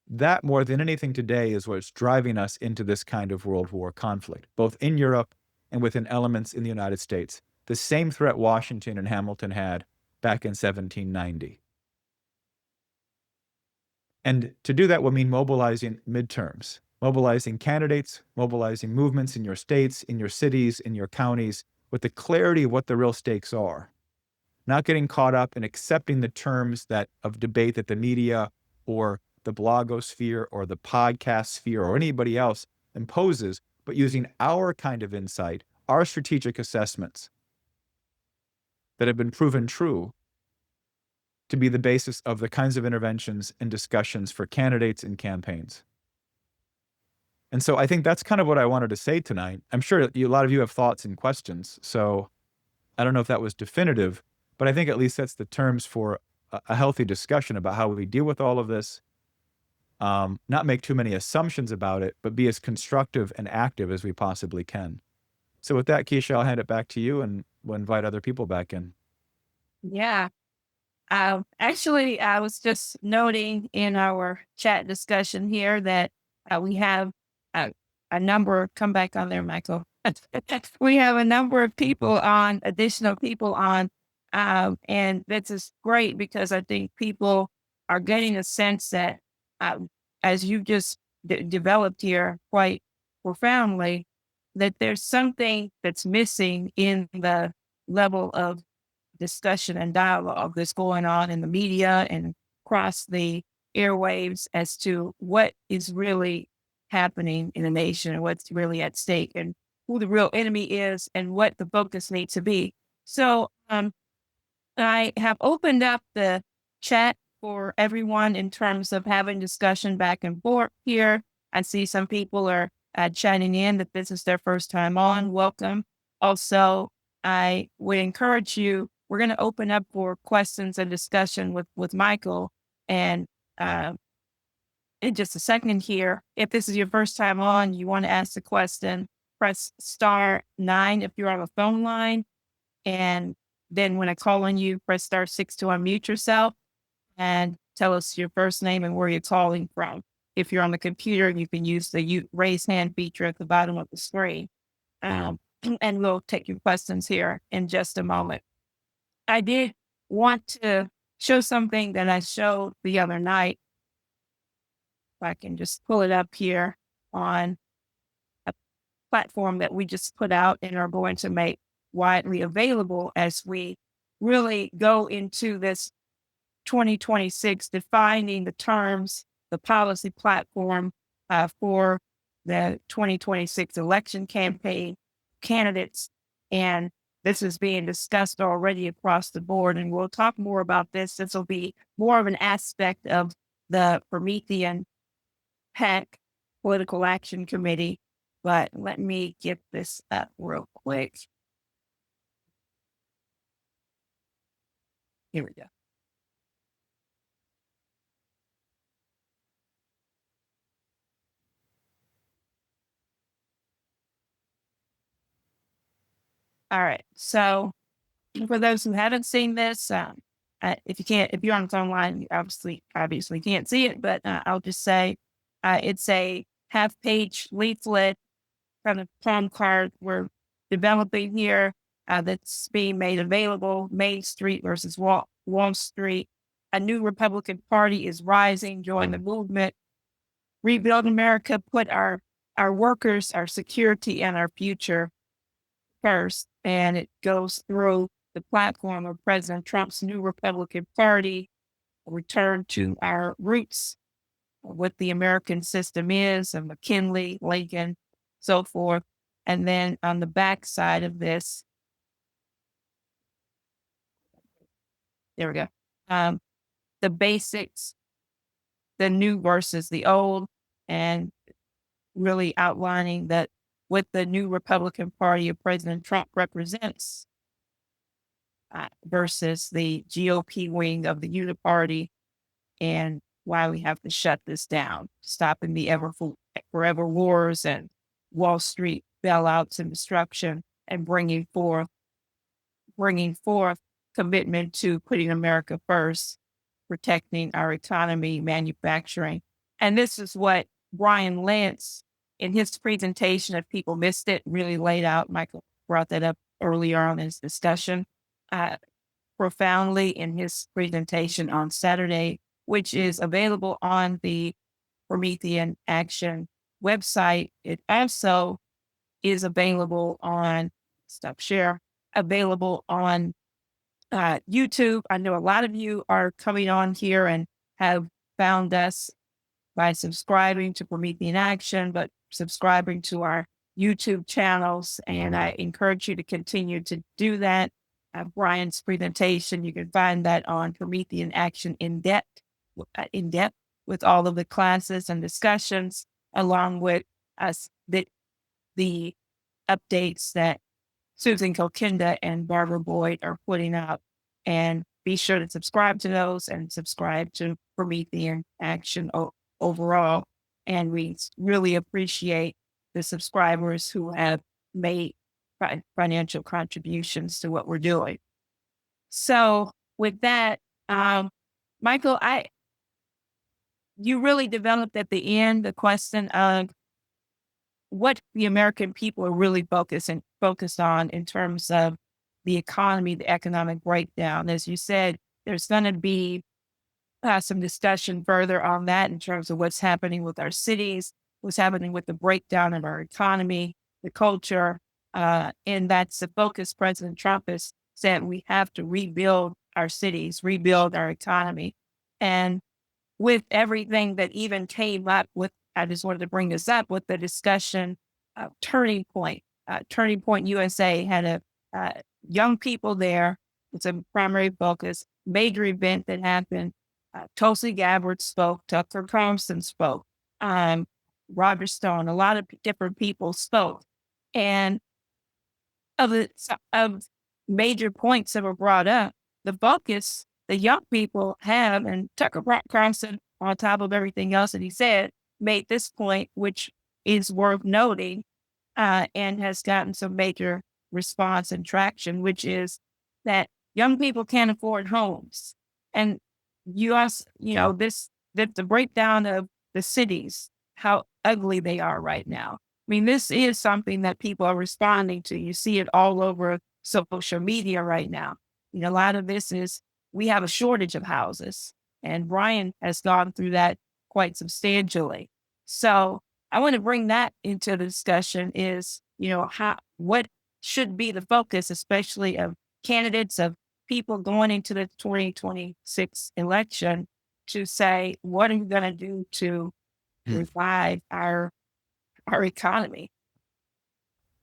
That, more than anything today, is what's driving us into this kind of world war conflict, both in Europe and within elements in the United States. The same threat Washington and Hamilton had back in 1790. And to do that will mean mobilizing midterms, mobilizing candidates, mobilizing movements in your states, in your cities, in your counties, with the clarity of what the real stakes are. Not getting caught up in accepting the terms of debate that the media or the blogosphere or the podcast sphere or anybody else imposes, but using our kind of insight, our strategic assessments that have been proven true to be the basis of the kinds of interventions and discussions for candidates and campaigns. And so I think that's kind of what I wanted to say tonight. I'm sure a lot of you have thoughts and questions, so I don't know if that was definitive, but I think at least that's the terms for a healthy discussion about how we deal with all of this. Not make too many assumptions about it, but be as constructive and active as we possibly can. So with that, Keisha, I'll hand it back to you and we'll invite other people back in. Yeah. Actually, I was just noting in our chat discussion here that we have a number, come back on there, Michael. We have a number of people on, additional people on, and this is great because I think people are getting a sense that, as you just developed here quite profoundly, that there's something that's missing in the level of discussion and dialogue that's going on in the media and across the airwaves as to what is really happening in the nation and what's really at stake and who the real enemy is and what the focus needs to be. So I have opened up the chat for everyone in terms of having discussion back and forth here. I see some people are chatting in that this is their first time on. Welcome. Also, I would encourage you, we're going to open up for questions and discussion with Michael. And in just a second here, if this is your first time on, you want to ask a question, press *9 if you're on a phone line. And then when I call on you, press *6 to unmute yourself and tell us your first name and where you're calling from. If you're on the computer, you can use the raise hand feature at the bottom of the screen. And we'll take your questions here in just a moment. I did want to show something that I showed the other night. If I can just pull it up here on a platform that we just put out and are going to make widely available as we really go into this 2026, defining the terms, the policy platform for the 2026 election campaign candidates. And this is being discussed already across the board. And we'll talk more about this. This will be more of an aspect of the Promethean PAC Political Action Committee. But let me get this up real quick. Here we go. All right. So for those who haven't seen this, if you're on the phone line, you obviously can't see it, but I'll just say it's a half-page leaflet kind of palm card we're developing here that's being made available. Main Street versus Wall Street. A new Republican Party is rising. Join the movement. Rebuild America. Put our workers, our security, and our future first. And it goes through the platform of President Trump's new Republican Party, a return to our roots, what the American system is, and McKinley, Lincoln, so forth. And then on the back side of this, there we go. The basics, the new versus the old, and really outlining that what the new Republican Party of President Trump represents versus the GOP wing of the Uniparty, and why we have to shut this down, stopping the forever wars and Wall Street bailouts and destruction, and bringing forth commitment to putting America first, protecting our economy, manufacturing. And this is what Brian Lance, in his presentation, if people missed it, really laid out. Michael brought that up earlier on in his discussion, uh, profoundly in his presentation on Saturday, which is available on the Promethean Action website. It also is available on Stop Share, available on YouTube. I know a lot of you are coming on here and have found us by subscribing to Promethean Action, but subscribing to our YouTube channels. And I encourage you to continue to do that. Brian's presentation, you can find that on Promethean Action in depth with all of the classes and discussions, along with us the updates that Susan Kokinda and Barbara Boyd are putting out. And be sure to subscribe to those and subscribe to Promethean Action overall. And we really appreciate the subscribers who have made financial contributions to what we're doing. So with that, Michael, you really developed at the end the question of what the American people are really focused on in terms of the economy, the economic breakdown. As you said, there's going to be some discussion further on that in terms of what's happening with our cities, what's happening with the breakdown of our economy, the culture, and that's the focus. President Trump has said we have to rebuild our cities, rebuild our economy, and with everything that even came up with, I just wanted to bring this up with the discussion of Turning Point. Turning Point USA had young people there. It's a primary focus, major event that happened. Tulsi Gabbard spoke, Tucker Carlson spoke, Roger Stone, a lot of different people spoke. And of major points that were brought up, the focus the young people have, and Tucker Carlson, on top of everything else that he said, made this point, which is worth noting, and has gotten some major response and traction, which is that young people can't afford homes. And the breakdown of the cities, how ugly they are right now. I mean, this is something that people are responding to. You see it all over social media right now. A lot of this is we have a shortage of houses, and Brian has gone through that quite substantially. So I want to bring that into the discussion is, what should be the focus, especially of candidates, of people going into the 2026 election, to say, what are you going to do to revive our economy?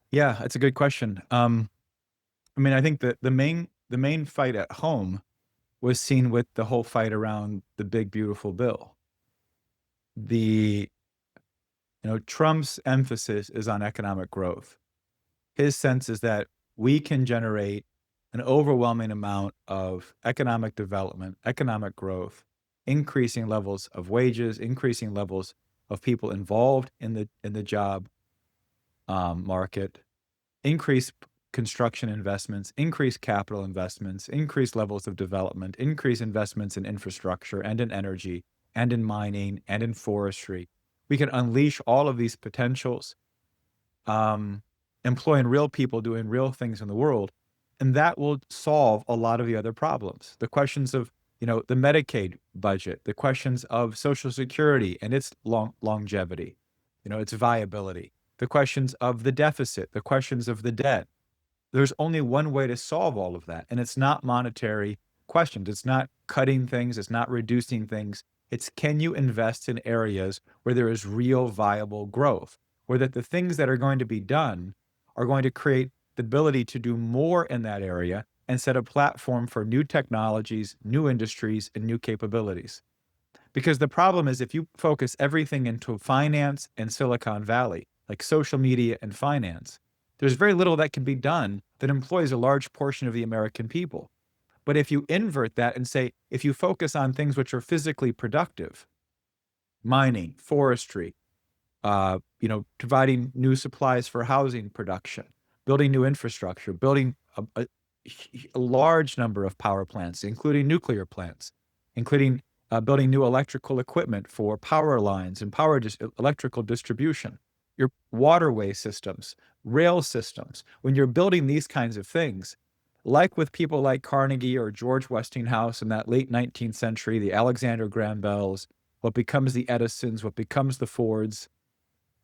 Yeah, that's a good question. I think that the main fight at home was seen with the whole fight around the big beautiful bill. Trump's emphasis is on economic growth. His sense is that we can generate an overwhelming amount of economic development, economic growth, increasing levels of wages, increasing levels of people involved in the job market, increase construction investments, increase capital investments, increase levels of development, increase investments in infrastructure and in energy and in mining and in forestry. We can unleash all of these potentials, employing real people doing real things in the world, and that will solve a lot of the other problems. The questions of, the Medicaid budget, the questions of Social Security and its longevity, its viability, the questions of the deficit, the questions of the debt. There's only one way to solve all of that, and it's not monetary questions. It's not cutting things. It's not reducing things. It's, can you invest in areas where there is real viable growth, where that the things that are going to be done are going to create the ability to do more in that area and set a platform for new technologies, new industries, and new capabilities. Because the problem is, if you focus everything into finance and Silicon Valley, like social media and finance, there's very little that can be done that employs a large portion of the American people. But if you invert that and say, if you focus on things which are physically productive, mining, forestry, providing new supplies for housing production, building new infrastructure, building a large number of power plants, including nuclear plants, including building new electrical equipment for power lines and electrical distribution, your waterway systems, rail systems. When you're building these kinds of things, like with people like Carnegie or George Westinghouse in that late 19th century, the Alexander Graham Bells, what becomes the Edisons, what becomes the Fords,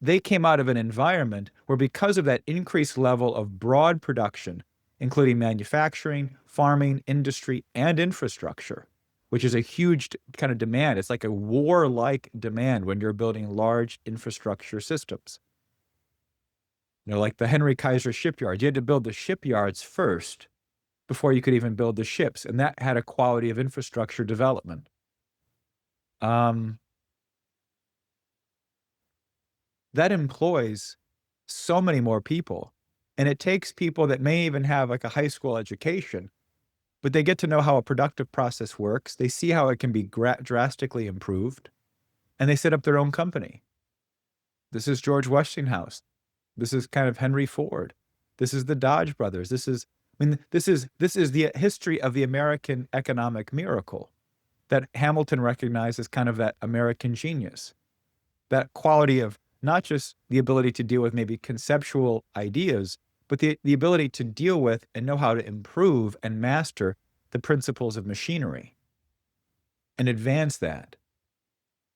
they came out of an environment where, because of that increased level of broad production, including manufacturing, farming, industry, and infrastructure, which is a huge kind of demand. It's like a war-like demand when you're building large infrastructure systems. Like the Henry Kaiser shipyard. You had to build the shipyards first before you could even build the ships, and that had a quality of infrastructure development. That employs so many more people. And it takes people that may even have like a high school education, but they get to know how a productive process works. They see how it can be drastically improved, and they set up their own company. This is George Westinghouse. This is kind of Henry Ford. This is the Dodge brothers. This is the history of the American economic miracle that Hamilton recognized as kind of that American genius, that quality of not just the ability to deal with maybe conceptual ideas, but the ability to deal with and know how to improve and master the principles of machinery and advance that.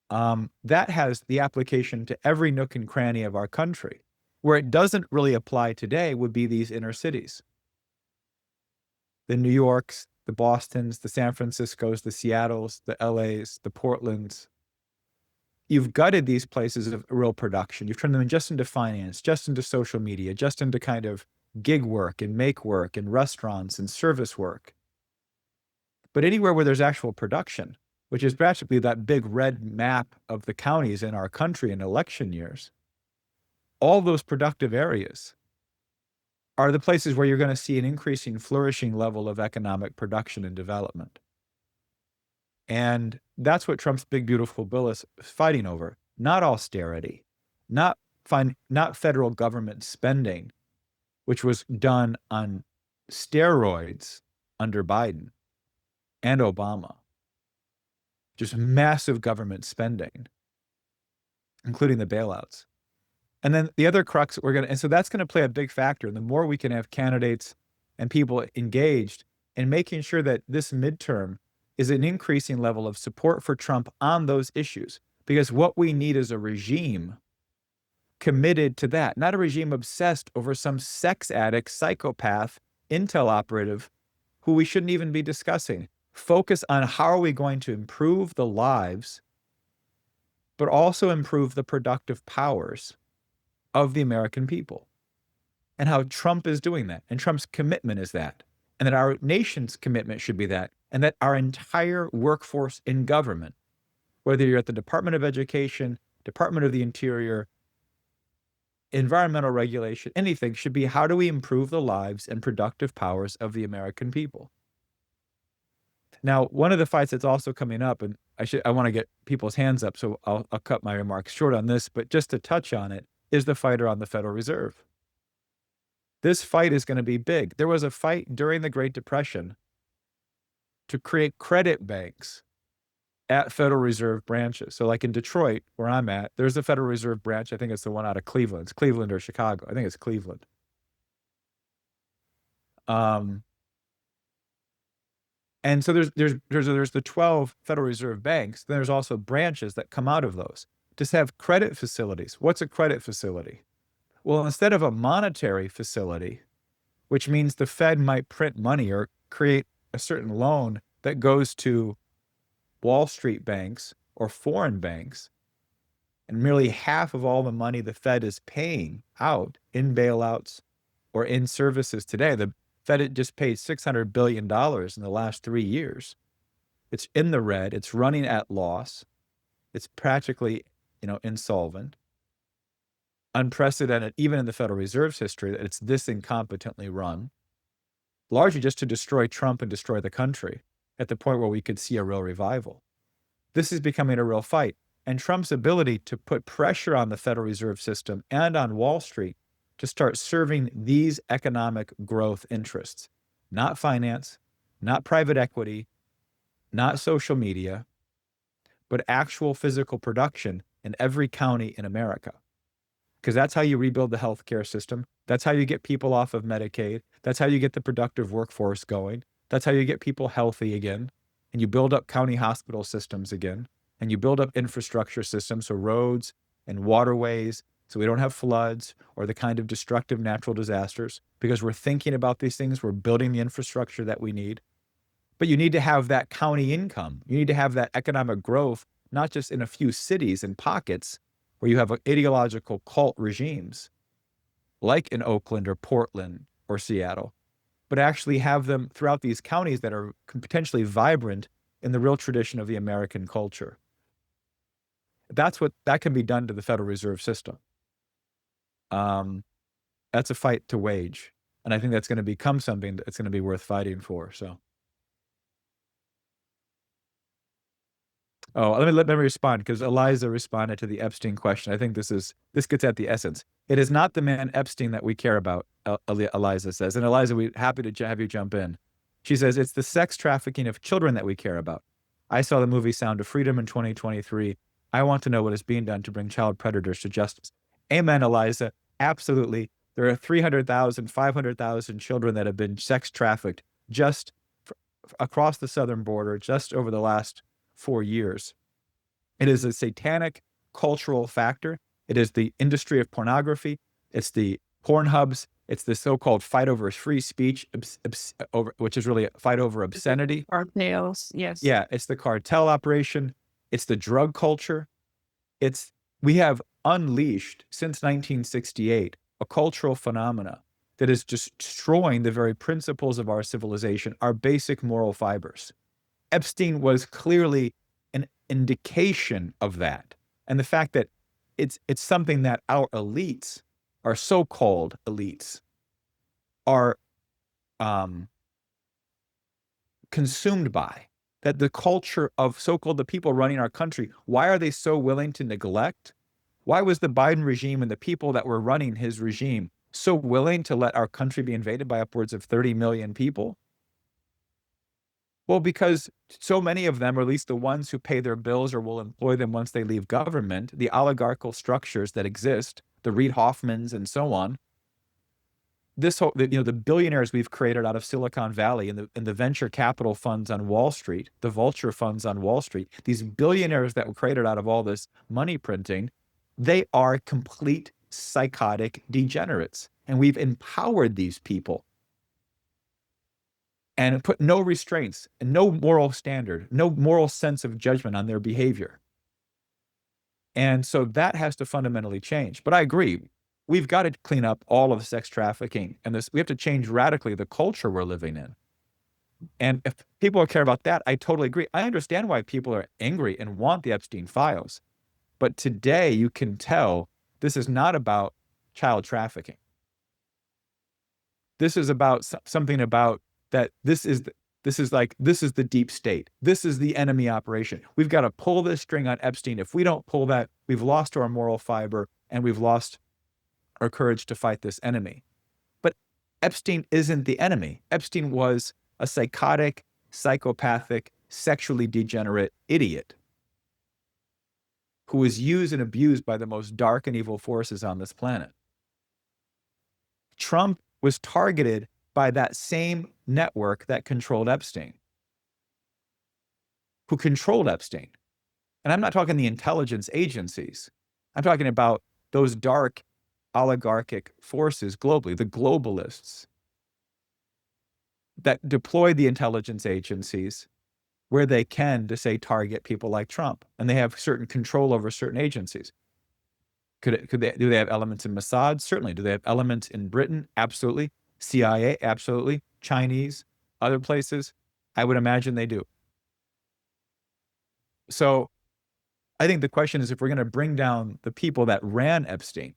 That has the application to every nook and cranny of our country. Where it doesn't really apply today would be these inner cities. The New Yorks, the Bostons, the San Franciscos, the Seattles, the LAs, the Portlands. You've gutted these places of real production. You've turned them just into finance, just into social media, just into kind of gig work and make work and restaurants and service work. But anywhere where there's actual production, which is practically that big red map of the counties in our country in election years, all those productive areas are the places where you're going to see an increasing, flourishing level of economic production and development. And that's what Trump's big, beautiful bill is fighting over. Not austerity, not federal government spending, which was done on steroids under Biden and Obama. Just massive government spending, including the bailouts. And then the other crux and so that's going to play a big factor. And the more we can have candidates and people engaged in making sure that this midterm is an increasing level of support for Trump on those issues. Because what we need is a regime committed to that, not a regime obsessed over some sex addict, psychopath, intel operative who we shouldn't even be discussing. Focus on how are we going to improve the lives, but also improve the productive powers of the American people, and how Trump is doing that. And Trump's commitment is that. And that our nation's commitment should be that. And that our entire workforce in government, whether you're at the Department of Education, Department of the Interior, environmental regulation, anything, should be how do we improve the lives and productive powers of the American people? Now, one of the fights that's also coming up, and I want to get people's hands up, so I'll cut my remarks short on this, but just to touch on it, is the fight around the Federal Reserve. This fight is going to be big. There was a fight during the Great Depression to create credit banks at Federal Reserve branches. So like in Detroit, where I'm at, there's a Federal Reserve branch. I think it's the one out of Cleveland. It's Cleveland or Chicago. I think it's Cleveland. And so there's the 12 Federal Reserve banks. Then there's also branches that come out of those to have credit facilities. What's a credit facility? Well, instead of a monetary facility, which means the Fed might print money or create a certain loan that goes to Wall Street banks or foreign banks, and merely half of all the money the Fed is paying out in bailouts or in services today. The Fed just paid $600 billion in the last 3 years. It's in the red. It's running at loss. It's practically, insolvent. Unprecedented, even in the Federal Reserve's history, that it's this incompetently run, largely just to destroy Trump and destroy the country at the point where we could see a real revival. This is becoming a real fight. And Trump's ability to put pressure on the Federal Reserve System and on Wall Street to start serving these economic growth interests, not finance, not private equity, not social media, but actual physical production in every county in America. Because that's how you rebuild the healthcare system. That's how you get people off of Medicaid. That's how you get the productive workforce going. That's how you get people healthy again. And you build up county hospital systems again. And you build up infrastructure systems, so roads and waterways, so we don't have floods or the kind of destructive natural disasters. Because we're thinking about these things, we're building the infrastructure that we need. But you need to have that county income. You need to have that economic growth, not just in a few cities and pockets where you have ideological cult regimes, like in Oakland or Portland or Seattle, but actually have them throughout these counties that are potentially vibrant in the real tradition of the American culture. That can be done to the Federal Reserve System. That's a fight to wage. And I think that's going to become something that's going to be worth fighting for. So. Oh, let me respond, because Eliza responded to the Epstein question. I think this gets at the essence. It is not the man Epstein that we care about, Eliza says. And Eliza, we're happy to have you jump in. She says, it's the sex trafficking of children that we care about. I saw the movie Sound of Freedom in 2023. I want to know what is being done to bring child predators to justice. Amen, Eliza. Absolutely. There are 300,000, 500,000 children that have been sex trafficked just across the southern border just over the last 4 years. It is a satanic cultural factor. It is the industry of pornography. It's the porn hubs. It's the so-called fight over free speech, which is really a fight over obscenity. Cartels, yes. Yeah, it's the cartel operation. It's the drug culture. We have unleashed since 1968 a cultural phenomena that is just destroying the very principles of our civilization, our basic moral fibers. Epstein was clearly an indication of that. And the fact that it's something that our elites, our so-called elites, are consumed by, that the culture of so-called the people running our country, why are they so willing to neglect? Why was the Biden regime and the people that were running his regime so willing to let our country be invaded by upwards of 30 million people? Well, because so many of them, or at least the ones who pay their bills or will employ them once they leave government, the oligarchical structures that exist, the Reid Hoffmans and so on, the billionaires we've created out of Silicon Valley and the venture capital funds on Wall Street, the vulture funds on Wall Street, these billionaires that were created out of all this money printing, they are complete psychotic degenerates. And we've empowered these people and put no restraints and no moral standard, no moral sense of judgment on their behavior. And so that has to fundamentally change. But I agree, we've got to clean up all of sex trafficking, and we have to change radically the culture we're living in. And if people care about that, I totally agree. I understand why people are angry and want the Epstein files. But today you can tell this is not about child trafficking. This is about something about that this is the deep state. This is the enemy operation. We've got to pull this string on Epstein. If we don't pull that, we've lost our moral fiber and we've lost our courage to fight this enemy. But Epstein isn't the enemy. Epstein was a psychotic, psychopathic, sexually degenerate idiot who was used and abused by the most dark and evil forces on this planet. Trump was targeted by that same network that controlled Epstein, who controlled Epstein. And I'm not talking the intelligence agencies. I'm talking about those dark oligarchic forces globally, the globalists that deploy the intelligence agencies where they can to, say, target people like Trump. And they have certain control over certain agencies. Do they have elements in Mossad? Certainly. Do they have elements in Britain? Absolutely. CIA? Absolutely. Chinese? Other places? I would imagine they do. So I think the question is, if we're going to bring down the people that ran Epstein,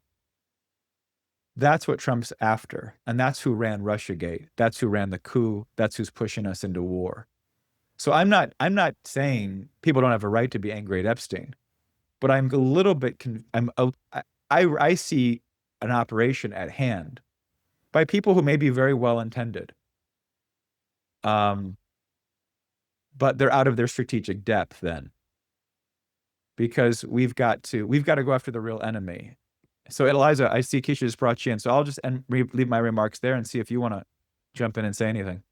that's what Trump's after. And that's who ran Russiagate. That's who ran the coup. That's who's pushing us into war. So I'm not saying people don't have a right to be angry at Epstein. but I'm a little bit, I see an operation at hand by people who may be very well intended. But they're out of their strategic depth then, because we've got to go after the real enemy. So Eliza, I see Keisha just brought you in, so I'll just leave my remarks there and see if you want to jump in and say anything.